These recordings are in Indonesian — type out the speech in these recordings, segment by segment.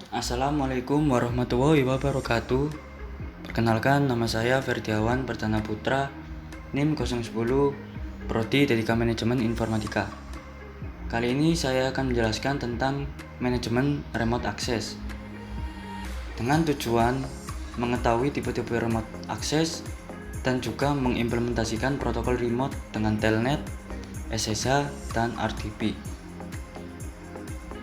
Assalamualaikum warahmatullahi wabarakatuh. Perkenalkan, nama saya Ferdiawan Perdana Putra, NIM 010, Prodi Teknika Manajemen Informatika. Kali ini saya akan menjelaskan tentang manajemen remote access dengan tujuan mengetahui tipe-tipe remote access dan juga mengimplementasikan protokol remote dengan Telnet, SSH, dan RDP.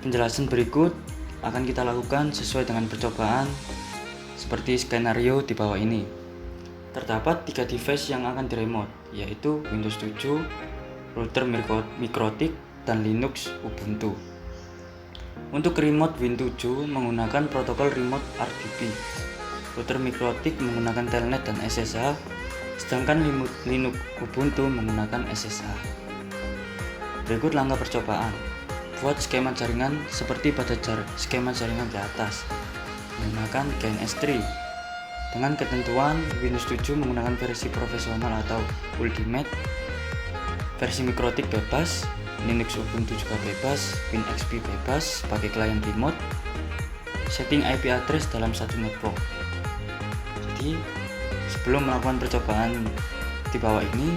Penjelasan berikut akan kita lakukan sesuai dengan percobaan seperti skenario di bawah ini. Terdapat 3 device yang akan diremote, yaitu Windows 7, router Mikrotik, dan Linux Ubuntu. Untuk remote Windows 7 menggunakan protokol remote RDP, router Mikrotik menggunakan Telnet dan SSH, sedangkan Linux Ubuntu menggunakan SSH. Berikut langkah percobaan. Buat skema jaringan seperti pada skema jaringan di atas, menggunakan GNS3 dengan ketentuan Windows 7 menggunakan versi profesional atau Ultimate, versi Mikrotik bebas, Linux Ubuntu juga bebas, WinXP bebas pakai klien remote, setting IP address dalam satu network. Jadi sebelum melakukan percobaan di bawah ini,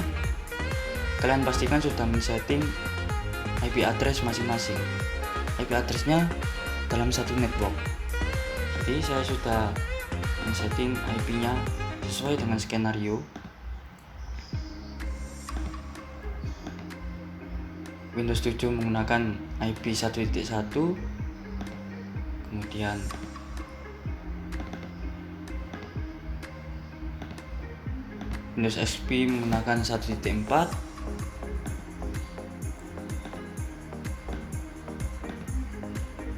kalian pastikan sudah men-setting IP address masing-masing. IP addressnya dalam satu network. Jadi saya sudah men-setting IP-nya sesuai dengan skenario. Windows 7 menggunakan IP 1.1, kemudian Windows XP menggunakan 1.4,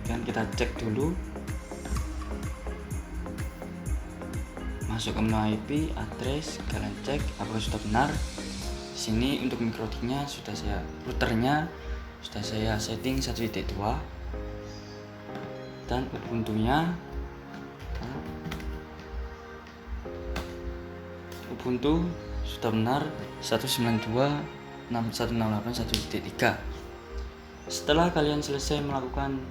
dan kita cek dulu, masuk ke menu IP address, kalian cek apakah sudah benar. Di sini untuk mikrotiknya routernya sudah saya setting 1.2, dan Ubuntu sudah benar 192.168.1.3. Setelah kalian selesai melakukan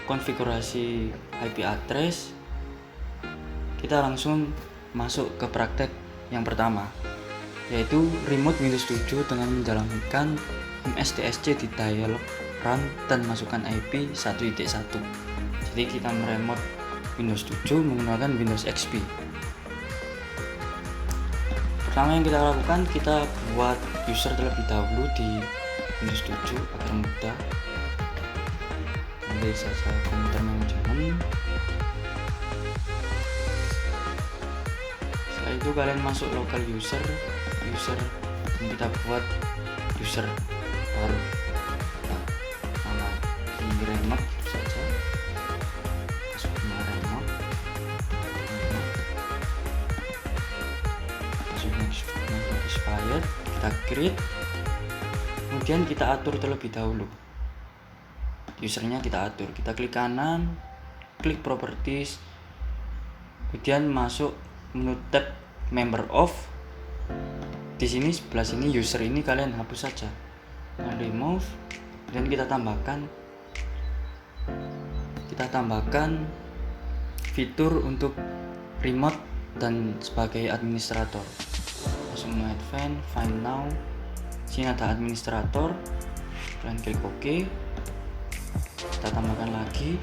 konfigurasi IP address, kita langsung masuk ke praktek yang pertama, yaitu remote Windows 7 dengan menjalankan MSTSC di dialog run dan masukkan IP 1.1. Jadi kita meremote Windows 7 menggunakan Windows XP. Pertama yang kita lakukan, kita buat user terlebih dahulu di Windows 7 agar mudah. Nanti saja komputer manajemen. Setelah itu kalian masuk local user yang kita buat user baru. Nama ini remote saja. Masuknya remote. Masuknya expired. Kita create. Kemudian kita atur terlebih dahulu. Usernya kita atur. Kita klik kanan, klik properties, kemudian masuk menu tab member of. Di sini sebelah sini user ini kalian hapus saja, dan remove, dan kita tambahkan fitur untuk remote dan sebagai administrator. Langsung menu advance, find now. Sini ada administrator, kalian klik OK. Kita tambahkan lagi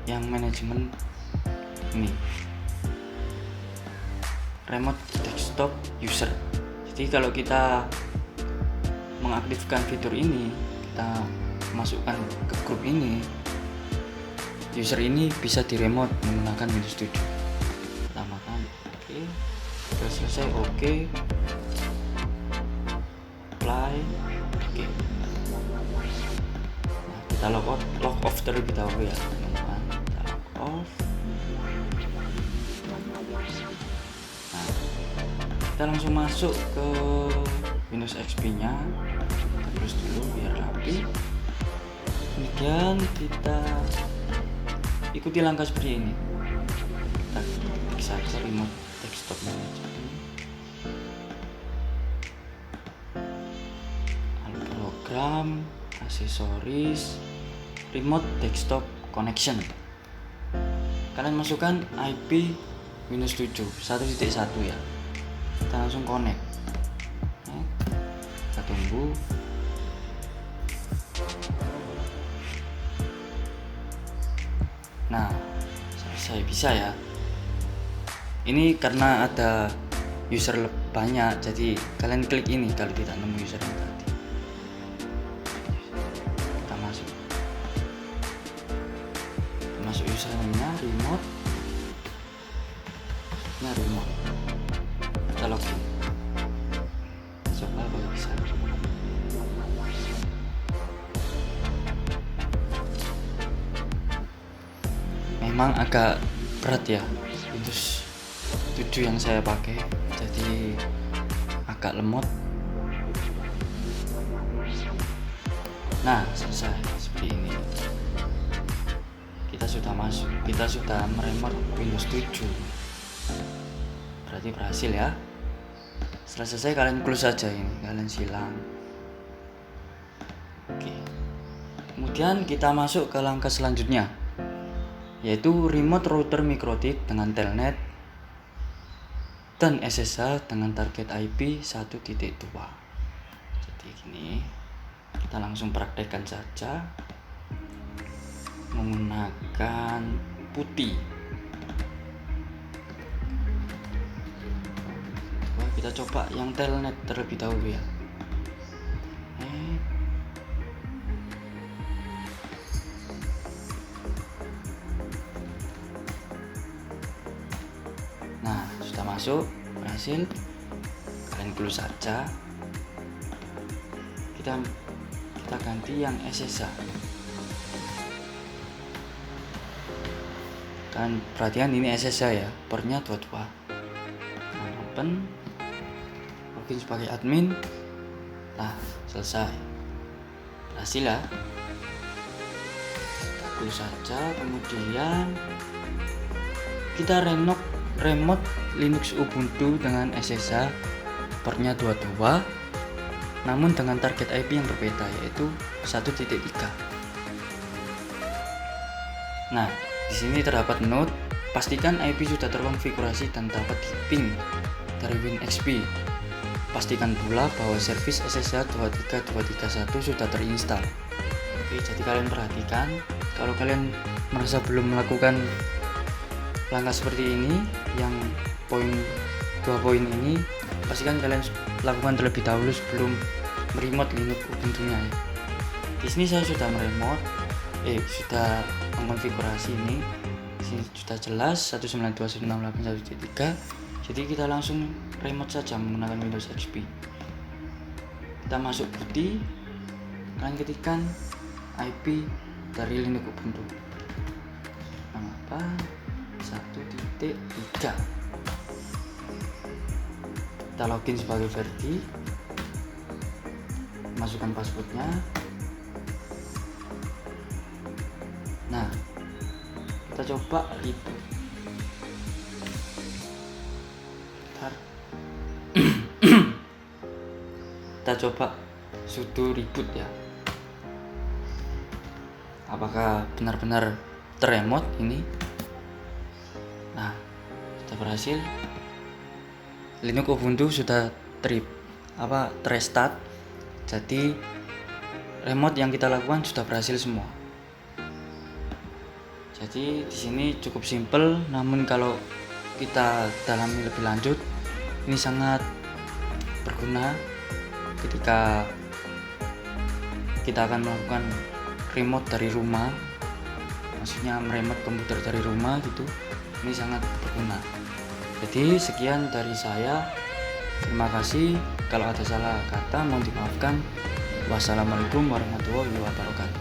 yang manajemen ini, remote desktop user. Jadi kalau kita mengaktifkan fitur ini, kita masukkan ke grup ini, user ini bisa di remote menggunakan Windows 7. Tambahkan OK, sudah selesai OK, apply OK. Kita log off terlebih dahulu ya teman-teman. Kita log off. Nah, kita langsung masuk ke Windows XP nya. Kita close dulu biar rapi. Kemudian kita ikuti langkah seperti ini. Kita klik saja remote desktop management, program, aksesoris, remote desktop connection. kalian masukkan IP Windows 7 1.1 ya. Kita langsung connect. Kita tunggu. Nah, selesai, bisa ya. Ini karena ada user banyak, jadi kalian klik ini kalau tidak nemu user yang tadi. Kita masuk username-nya, remote. Kita login. Coba apakah bisa. Memang agak berat ya Windows 7 yang saya pakai, jadi agak lemot. Nah, selesai seperti ini. Kita sudah meremote Windows 7. Berarti berhasil ya. Setelah selesai kalian close saja ini, kalian silang. Oke. Kemudian kita masuk ke langkah selanjutnya, yaitu remote router mikrotik dengan telnet dan SSH dengan target IP 1.2. Jadi gini, kita langsung praktekkan saja menggunakan putih. Kita coba yang telnet terlebih dahulu ya. Nah, sudah masuk, berhasil. Kalian close saja. Kita ganti yang SSH. Kan perhatian ini SSH ya, portnya 22. Open, login sebagai admin. Nah, selesai, berhasil ya. Close saja. Kemudian kita remote Linux Ubuntu dengan SSH, portnya 22, namun dengan target IP yang berbeda, yaitu 1.3. Nah, di sini terdapat note, pastikan IP sudah terkonfigurasi dan dapat di-ping dari WinXP. Pastikan pula bahwa service SSH 23231 sudah terinstall. Oke, jadi kalian perhatikan, kalau kalian merasa belum melakukan langkah seperti ini, yang dua poin ini, pastikan kalian lakukan terlebih dahulu sebelum meremote Linux Ubuntu-nya ya. Di sini saya sudah sudah mengkonfigurasi ini. Di sini sudah jelas 192.168.1.3. Jadi kita langsung remote saja menggunakan Windows XP. Kita masuk putih, kalian ketikkan IP dari Linux Ubuntu. Nama apa? 1.3. Kita login sebagai Ferdi. Masukkan passwordnya. Nah, kita coba reboot. Kita coba sudo reboot ya. Apakah benar-benar terremote ini? Nah, sudah berhasil. Linux Ubuntu sudah terrestart. Jadi remote yang kita lakukan sudah berhasil semua. Jadi di sini cukup simple, namun kalau kita dalami lebih lanjut, ini sangat berguna ketika kita akan melakukan remote dari rumah, maksudnya meremote komputer dari rumah gitu. Ini sangat berguna. Jadi sekian dari saya. Terima kasih. Kalau ada salah kata mohon dimaafkan. Wassalamualaikum warahmatullahi wabarakatuh.